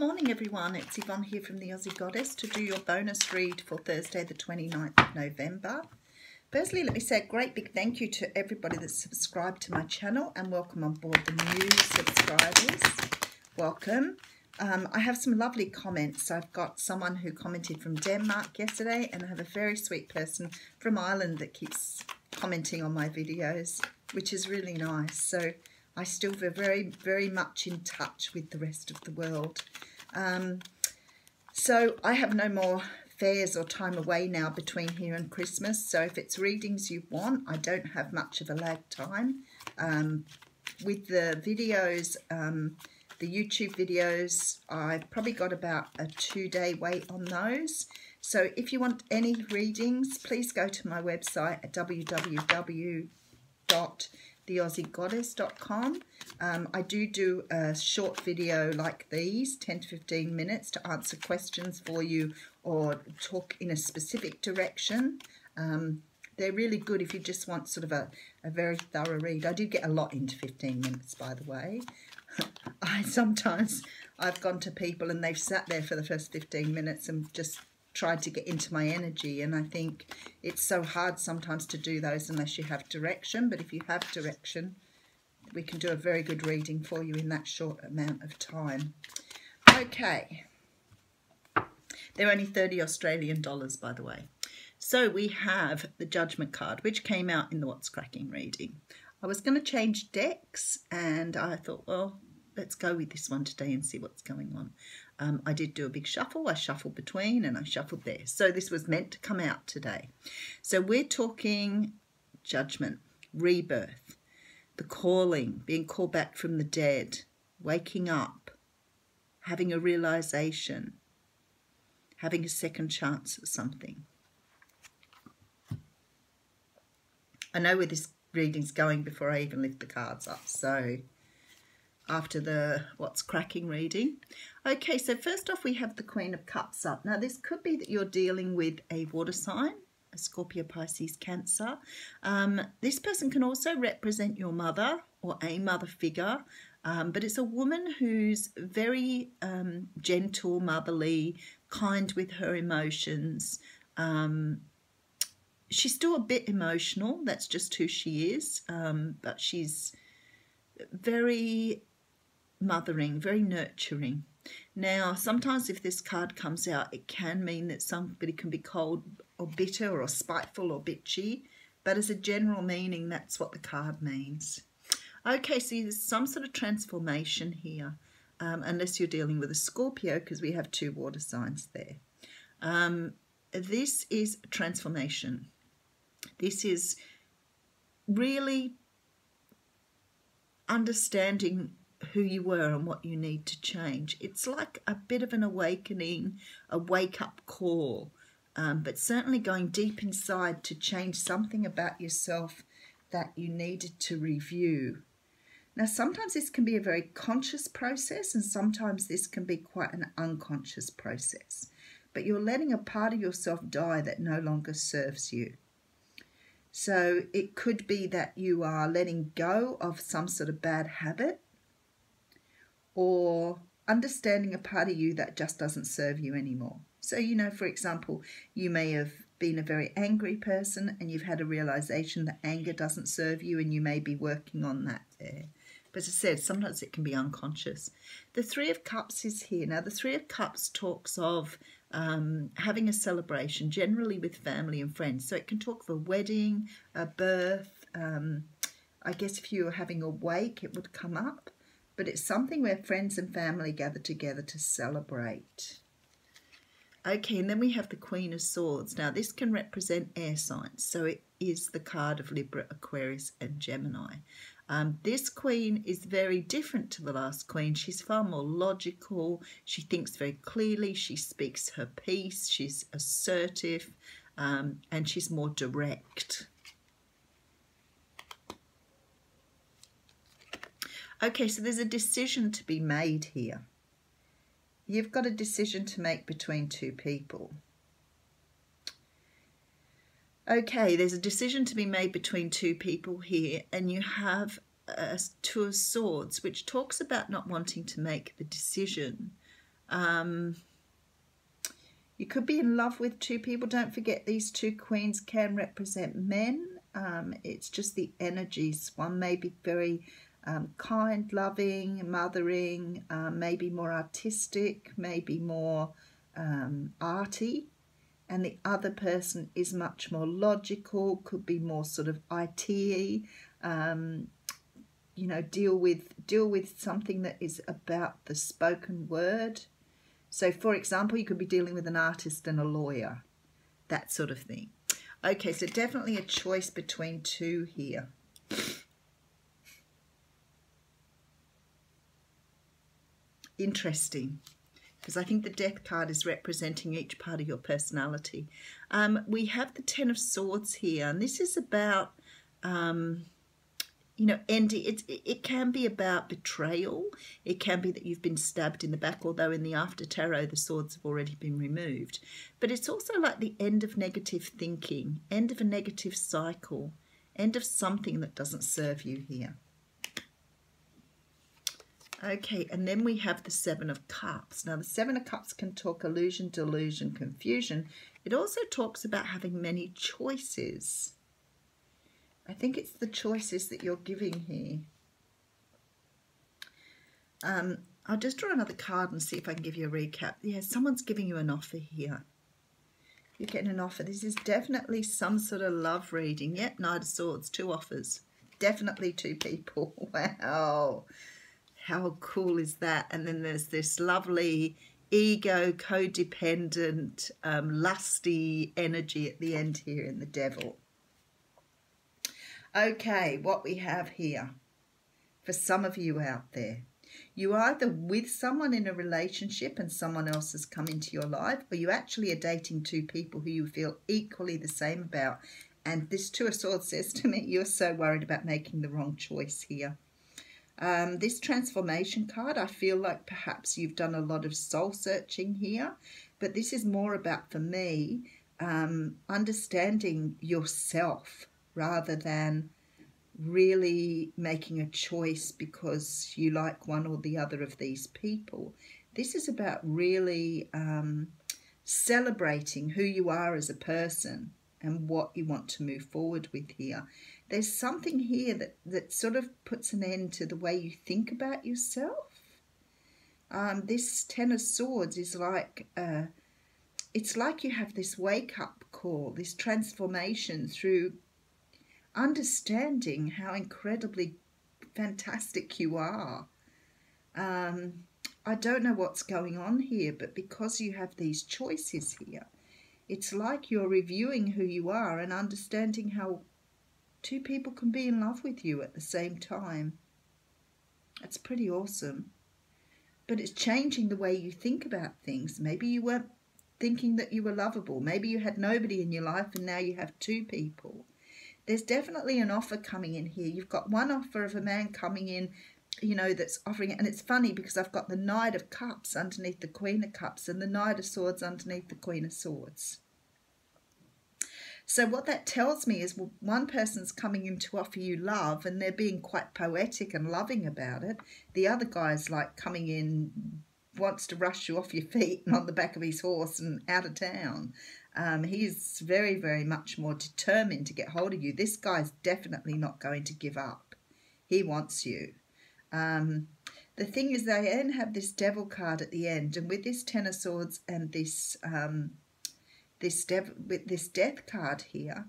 morning everyone, it's Yvonne here from the Aussie Goddess to do your bonus read for Thursday the 29th of November. Firstly, let me say a great big thank you to everybody that's subscribed to my channel and welcome on board the new subscribers. Welcome. I have some lovely comments. I've got someone who commented from Denmark yesterday and I have a very sweet person from Ireland that keeps commenting on my videos, which is really nice. So I still feel very, very much in touch with the rest of the world. So I have no more fairs or time away now between here and Christmas. So if it's readings you want, I don't have much of a lag time. With the videos, the YouTube videos, I've probably got about a 2-day wait on those. So if you want any readings, please go to my website at www.theaussiegoddess.com. I do a short video like these, 10 to 15 minutes, to answer questions for you or talk in a specific direction. They're really good if you just want sort of a very thorough read. I did get a lot into 15 minutes, by the way. I've gone to people and they've sat there for the first 15 minutes and just tried to get into my energy, and I think it's so hard sometimes to do those unless you have direction. But if you have direction, we can do a very good reading for you in that short amount of time. Okay, they're only 30 Australian dollars, by the way. So we have the Judgment card, which came out in the What's Cracking reading. I was going to change decks and I thought, well, let's go with this one today and see what's going on. I did do a big shuffle. I shuffled between and I shuffled there. So this was meant to come out today. So we're talking judgment, rebirth, the calling, being called back from the dead, waking up, having a realization, having a second chance at something. I know where this reading's going before I even lift the cards up. So after the What's Cracking reading. Okay, so first off we have the Queen of Cups up. Now this could be that you're dealing with a water sign, a Scorpio, Pisces, Cancer. This person can also represent your mother or a mother figure, but it's a woman who's very gentle, motherly, kind with her emotions. She's still a bit emotional, that's just who she is, but she's very mothering, very nurturing. Now, sometimes if this card comes out, it can mean that somebody can be cold or bitter or spiteful or bitchy, but as a general meaning, that's what the card means. Okay, so there's some sort of transformation here, unless you're dealing with a Scorpio, because we have 2 water signs there. This is transformation. This is really understanding who you were and what you need to change. It's like a bit of an awakening, a wake-up call, but certainly going deep inside to change something about yourself that you needed to review. Now, sometimes this can be a very conscious process and sometimes this can be quite an unconscious process, but you're letting a part of yourself die that no longer serves you. So it could be that you are letting go of some sort of bad habit or understanding a part of you that just doesn't serve you anymore. So, you know, for example, you may have been a very angry person and you've had a realization that anger doesn't serve you and you may be working on that there. But as I said, sometimes it can be unconscious. The Three of Cups is here. Now, the Three of Cups talks of having a celebration, generally with family and friends. So it can talk of a wedding, a birth. I guess if you were having a wake, it would come up. But it's something where friends and family gather together to celebrate. Okay, and then we have the Queen of Swords. Now, this can represent air signs. So it is the card of Libra, Aquarius, and Gemini. This Queen is very different to the last Queen. She's far more logical. She thinks very clearly. She speaks her piece. She's assertive, and she's more direct. Okay, so there's a decision to be made here. You've got a decision to make between 2 people. Okay, there's a decision to be made between 2 people here, and you have a 2 of Swords, which talks about not wanting to make the decision You could be in love with two people. Don't forget these two queens can represent men. It's just the energies. One may be very kind, loving, mothering, maybe more artistic, maybe more arty. And the other person is much more logical, could be more sort of IT-y, you know, deal with something that is about the spoken word. So, for example, you could be dealing with an artist and a lawyer, that sort of thing. Okay, so definitely a choice between two here. Interesting, because I think the Death card is representing each part of your personality. We have the Ten of Swords here, and this is about, you know, ending. It can be about betrayal. It can be that you've been stabbed in the back, although in the After Tarot, the swords have already been removed. But it's also like the end of negative thinking, end of a negative cycle, end of something that doesn't serve you here. Okay, and then we have the Seven of Cups. Now, the Seven of Cups can talk illusion, delusion, confusion. It also talks about having many choices. I think it's the choices that you're giving here. I'll just draw another card and see if I can give you a recap. Yeah, someone's giving you an offer here. You're getting an offer. This is definitely some sort of love reading. Yep, Knight of Swords, 2 offers. Definitely 2 people. Wow. How cool is that? And then there's this lovely ego, codependent, lusty energy at the end here in the Devil. Okay, what we have here for some of you out there. You are either with someone in a relationship and someone else has come into your life, or you actually are dating 2 people who you feel equally the same about. And this 2 of Swords says to me, you're so worried about making the wrong choice here. This transformation card, I feel like perhaps you've done a lot of soul searching here, but this is more about, for me, understanding yourself rather than really making a choice because you like one or the other of these people. This is about really celebrating who you are as a person and what you want to move forward with here. There's something here that sort of puts an end to the way you think about yourself. This Ten of Swords is like, it's like you have this wake-up call, this transformation through understanding how incredibly fantastic you are. I don't know what's going on here, but because you have these choices here, it's like you're reviewing who you are and understanding how 2 people can be in love with you at the same time. It's pretty awesome. But it's changing the way you think about things. Maybe you weren't thinking that you were lovable. Maybe you had nobody in your life and now you have 2 people. There's definitely an offer coming in here. You've got one offer of a man coming in, you know, that's offering it. And it's funny because I've got the Knight of Cups underneath the Queen of Cups and the Knight of Swords underneath the Queen of Swords. So what that tells me is, well, one person's coming in to offer you love and they're being quite poetic and loving about it. The other guy's like coming in, wants to rush you off your feet and on the back of his horse and out of town. He's very, very much more determined to get hold of you. This guy's definitely not going to give up. He wants you. The thing is, they then have this Devil card at the end, and with this Ten of Swords and this this Death card here,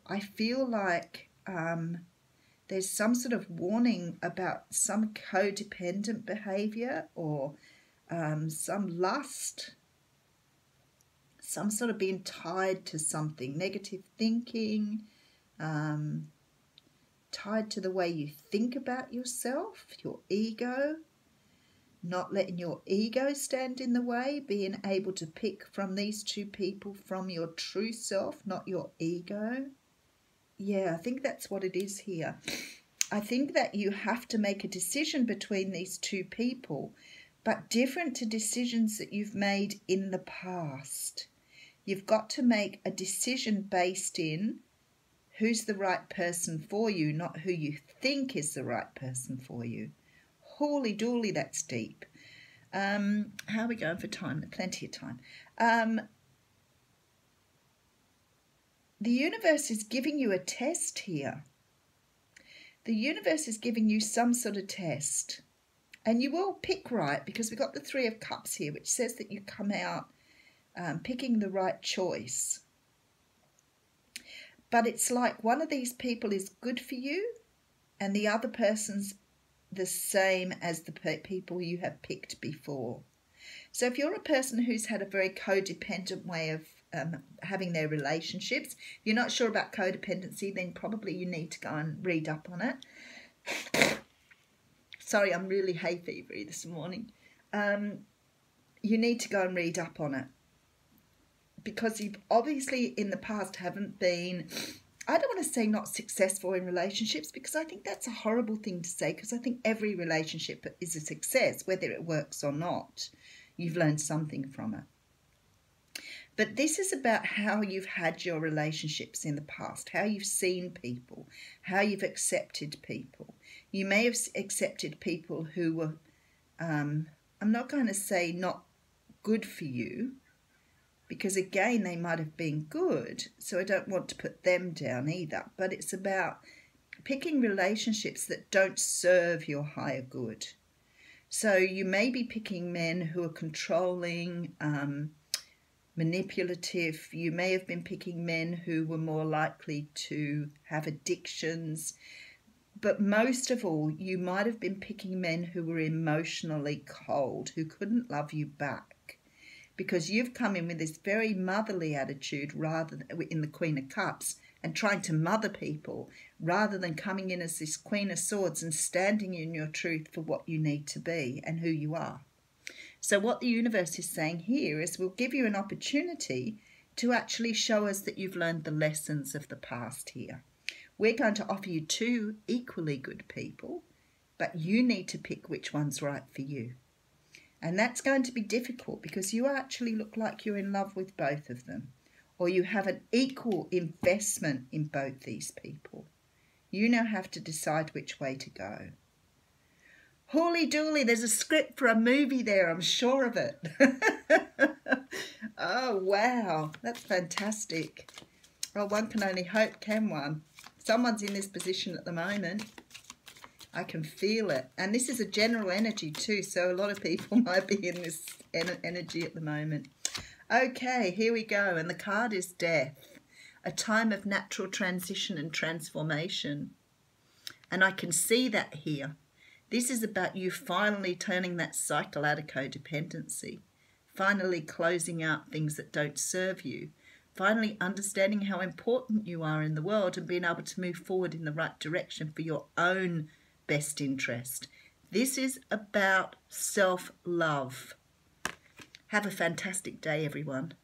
I feel like there's some sort of warning about some codependent behavior or some lust, some sort of being tied to something, negative thinking, tied to the way you think about yourself, your ego, not letting your ego stand in the way, being able to pick from these 2 people from your true self, not your ego. Yeah, I think that's what it is here. I think that you have to make a decision between these 2 people, but different to decisions that you've made in the past. You've got to make a decision based in who's the right person for you, not who you think is the right person for you. Holy dooly, that's deep. How are we going for time? Plenty of time. The universe is giving you a test here. The universe is giving you some sort of test. And you will pick right, because we've got the Three of Cups here, which says that you come out picking the right choice. But it's like one of these people is good for you and the other person's the same as the people you have picked before. So if you're a person who's had a very codependent way of having their relationships, you're not sure about codependency, then probably you need to go and read up on it. Sorry, I'm really hay fevery this morning. You need to go and read up on it, because you obviously in the past haven't been, I don't want to say not successful in relationships, because I think that's a horrible thing to say, because I think every relationship is a success, whether it works or not. You've learned something from it. But this is about how you've had your relationships in the past, how you've seen people, how you've accepted people. You may have accepted people who were, I'm not going to say not good for you, because again, they might have been good, so I don't want to put them down either. But it's about picking relationships that don't serve your higher good. So you may be picking men who are controlling, manipulative. You may have been picking men who were more likely to have addictions. But most of all, you might have been picking men who were emotionally cold, who couldn't love you back, because you've come in with this very motherly attitude rather than in the Queen of Cups and trying to mother people, rather than coming in as this Queen of Swords and standing in your truth for what you need to be and who you are. So what the universe is saying here is we'll give you an opportunity to actually show us that you've learned the lessons of the past here. We're going to offer you two equally good people, but you need to pick which one's right for you. And that's going to be difficult, because you actually look like you're in love with both of them, or you have an equal investment in both these people. You now have to decide which way to go. Holy dooly, there's a script for a movie there, I'm sure of it. Oh, wow, that's fantastic. Well, one can only hope, can one? Someone's in this position at the moment. I can feel it. And this is a general energy too, so a lot of people might be in this energy at the moment. Okay, here we go. And the card is Death, a time of natural transition and transformation. And I can see that here. This is about you finally turning that cycle out of codependency, finally closing out things that don't serve you, finally understanding how important you are in the world and being able to move forward in the right direction for your own best interest. This is about self-love. Have a fantastic day, everyone.